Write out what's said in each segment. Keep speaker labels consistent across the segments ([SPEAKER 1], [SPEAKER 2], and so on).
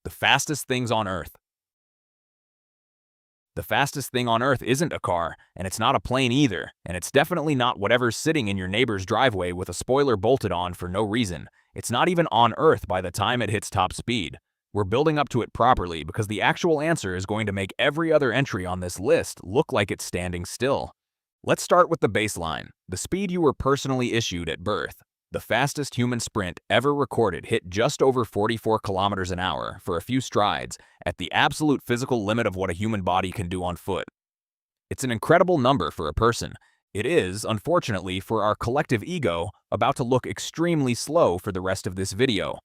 [SPEAKER 1] The fastest things on Earth. The fastest thing on Earth isn't a car, and it's not a plane either, and it's definitely not whatever's sitting in your neighbor's driveway with a spoiler bolted on for no reason. It's not even on Earth by the time it hits top speed. We're building up to it properly because the actual answer is going to make every other entry on this list look like it's standing still. Let's start with the baseline, the speed you were personally issued at birth. The fastest human sprint ever recorded hit just over 44 kilometers an hour for a few strides, at the absolute physical limit of what a human body can do on foot. It's an incredible number for a person. It is, unfortunately, for our collective ego, about to look extremely slow for the rest of this video.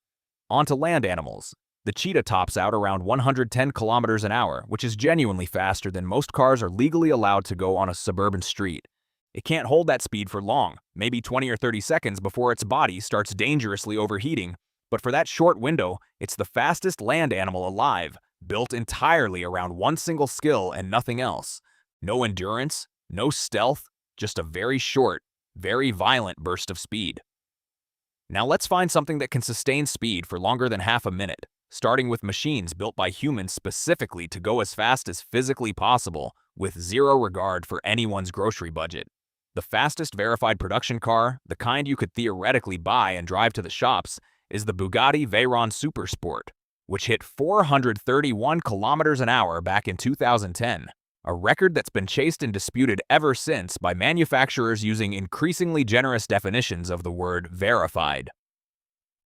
[SPEAKER 1] On to land animals. The cheetah tops out around 110 kilometers an hour, which is genuinely faster than most cars are legally allowed to go on a suburban street. It can't hold that speed for long, maybe 20 or 30 seconds before its body starts dangerously overheating, but for that short window, it's the fastest land animal alive, built entirely around one single skill and nothing else. No endurance, no stealth, just a very short, very violent burst of speed. Now let's find something that can sustain speed for longer than half a minute, starting with machines built by humans specifically to go as fast as physically possible, with zero regard for anyone's grocery budget. The fastest verified production car, the kind you could theoretically buy and drive to the shops, is the Bugatti Veyron Supersport, which hit 431 kilometers an hour back in 2010, a record that's been chased and disputed ever since by manufacturers using increasingly generous definitions of the word verified.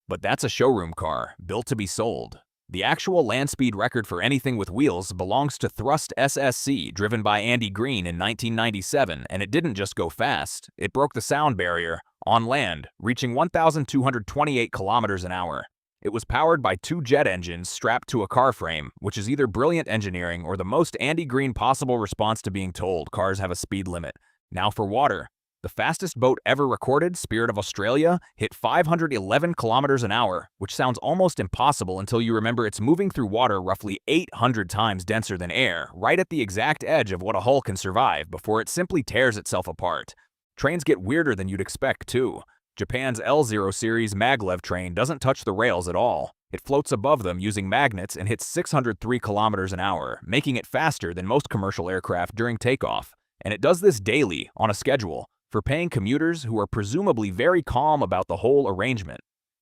[SPEAKER 1] But that's a showroom car, built to be sold. The actual land speed record for anything with wheels belongs to Thrust SSC, driven by Andy Green in 1997, and it didn't just go fast. It broke the sound barrier on land, reaching 1,228 kilometers an hour. It was powered by two jet engines strapped to a car frame, which is either brilliant engineering or the most Andy Green possible response to being told cars have a speed limit. Now for water. The fastest boat ever recorded, Spirit of Australia, hit 511 kilometers an hour, which sounds almost impossible until you remember it's moving through water roughly 800 times denser than air, right at the exact edge of what a hull can survive before it simply tears itself apart. Trains get weirder than you'd expect, too. Japan's L0 series maglev train doesn't touch the rails at all. It floats above them using magnets and hits 603 kilometers an hour, making it faster than most commercial aircraft during takeoff. And it does this daily, on a schedule, for paying commuters who are presumably very calm about the whole arrangement.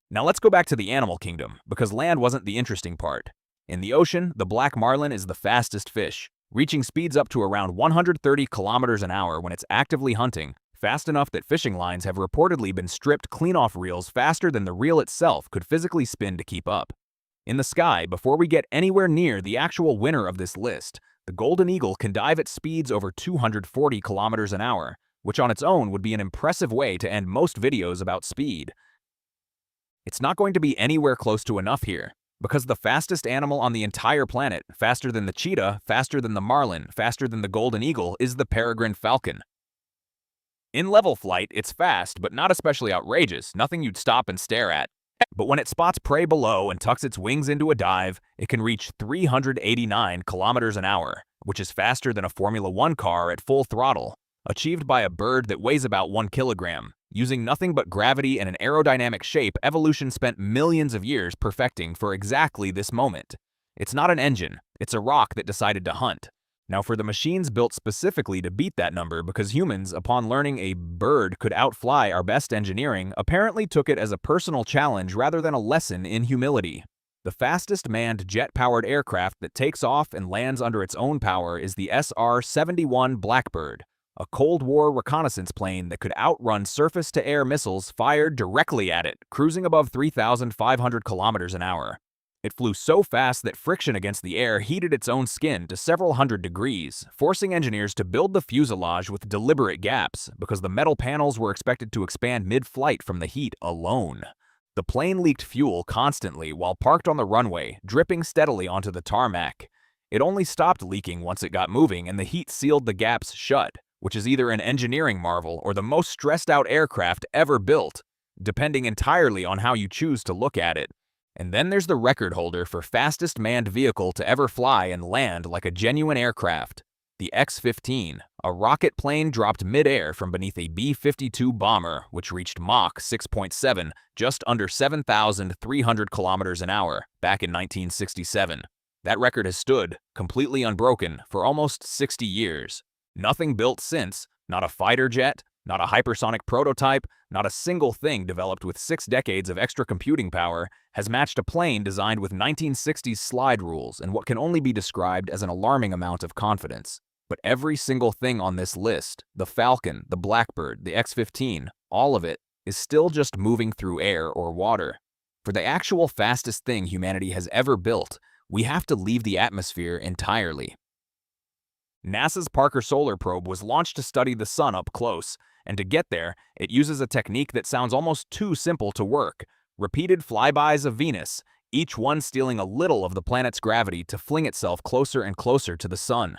[SPEAKER 1] Now let's go back to the animal kingdom, because land wasn't the interesting part. In the ocean, the black marlin is the fastest fish, reaching speeds up to around 130 kilometers an hour when it's actively hunting, fast enough that fishing lines have reportedly been stripped clean off reels faster than the reel itself could physically spin to keep up. In the sky, before we get anywhere near the actual winner of this list, the golden eagle can dive at speeds over 240 kilometers an hour, which on its own would be an impressive way to end most videos about speed. It's not going to be anywhere close to enough here, because the fastest animal on the entire planet, faster than the cheetah, faster than the marlin, faster than the golden eagle, is the peregrine falcon. In level flight, it's fast, but not especially outrageous, nothing you'd stop and stare at. But when it spots prey below and tucks its wings into a dive, it can reach 389 kilometers an hour, which is faster than a Formula One car at full throttle. Achieved by a bird that weighs about 1 kilogram. Using nothing but gravity and an aerodynamic shape evolution spent millions of years perfecting for exactly this moment. It's not an engine, it's a rock that decided to hunt. Now for the machines built specifically to beat that number, because humans, upon learning a bird could outfly our best engineering, apparently took it as a personal challenge rather than a lesson in humility. The fastest manned jet-powered aircraft that takes off and lands under its own power is the SR-71 Blackbird, a Cold War reconnaissance plane that could outrun surface-to-air missiles fired directly at it, cruising above 3,500 kilometers an hour. It flew so fast that friction against the air heated its own skin to several hundred degrees, forcing engineers to build the fuselage with deliberate gaps, because the metal panels were expected to expand mid-flight from the heat alone. The plane leaked fuel constantly while parked on the runway, dripping steadily onto the tarmac. It only stopped leaking once it got moving and the heat sealed the gaps shut, which is either an engineering marvel or the most stressed-out aircraft ever built, depending entirely on how you choose to look at it. And then there's the record holder for fastest manned vehicle to ever fly and land like a genuine aircraft, the X-15, A rocket plane dropped mid-air from beneath a B-52 bomber, which reached Mach 6.7, just under 7,300 kilometers an hour, back in 1967. That record has stood, completely unbroken, for almost 60 years. Nothing built since, not a fighter jet, not a hypersonic prototype, not a single thing developed with 6 decades of extra computing power, has matched a plane designed with 1960s slide rules and what can only be described as an alarming amount of confidence. But every single thing on this list, the Falcon, the Blackbird, the X-15, all of it, is still just moving through air or water. For the actual fastest thing humanity has ever built, we have to leave the atmosphere entirely. NASA's Parker Solar Probe was launched to study the sun up close, and to get there, it uses a technique that sounds almost too simple to work: repeated flybys of Venus, each one stealing a little of the planet's gravity to fling itself closer and closer to the sun.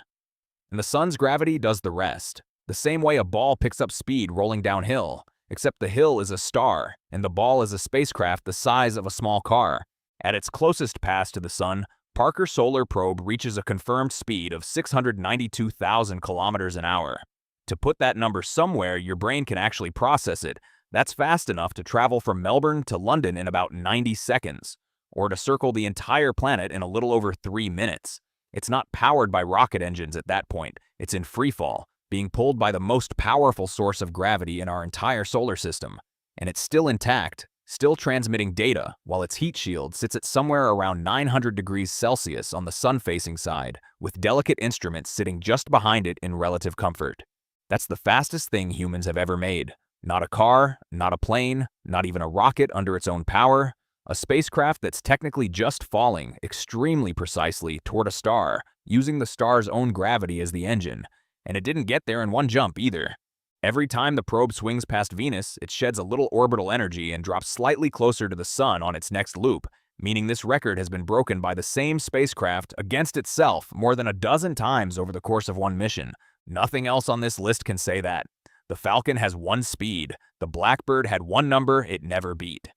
[SPEAKER 1] And the sun's gravity does the rest, the same way a ball picks up speed rolling downhill, except the hill is a star, and the ball is a spacecraft the size of a small car. At its closest pass to the sun, Parker Solar Probe reaches a confirmed speed of 692,000 kilometers an hour. To put that number somewhere your brain can actually process it, that's fast enough to travel from Melbourne to London in about 90 seconds, or to circle the entire planet in a little over 3 minutes. It's not powered by rocket engines at that point, it's in freefall, being pulled by the most powerful source of gravity in our entire solar system. And it's still intact, still transmitting data, while its heat shield sits at somewhere around 900 degrees Celsius on the sun-facing side, with delicate instruments sitting just behind it in relative comfort. That's the fastest thing humans have ever made. Not a car, not a plane, not even a rocket under its own power. A spacecraft that's technically just falling, extremely precisely, toward a star, using the star's own gravity as the engine. And it didn't get there in one jump either. Every time the probe swings past Venus, it sheds a little orbital energy and drops slightly closer to the sun on its next loop, meaning this record has been broken by the same spacecraft against itself more than a dozen times over the course of one mission. Nothing else on this list can say that. The Falcon has one speed. The Blackbird had one number it never beat.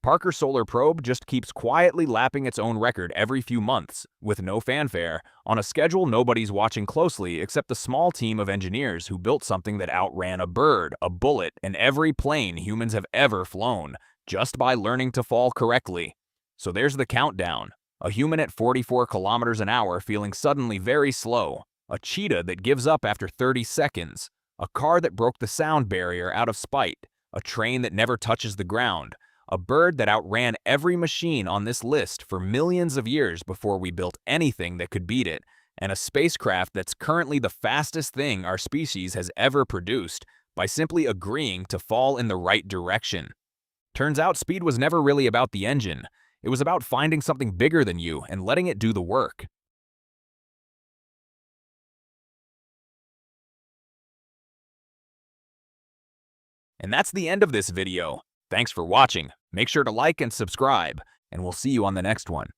[SPEAKER 1] Parker Solar Probe just keeps quietly lapping its own record every few months, with no fanfare, on a schedule nobody's watching closely except the small team of engineers who built something that outran a bird, a bullet, and every plane humans have ever flown, just by learning to fall correctly. So there's the countdown. A human at 44 kilometers an hour feeling suddenly very slow. A cheetah that gives up after 30 seconds. A car that broke the sound barrier out of spite. A train that never touches the ground. A bird that outran every machine on this list for millions of years before we built anything that could beat it, and a spacecraft that's currently the fastest thing our species has ever produced by simply agreeing to fall in the right direction. Turns out speed was never really about the engine. It was about finding something bigger than you and letting it do the work. And that's the end of this video. Thanks for watching. Make sure to like and subscribe, and we'll see you on the next one.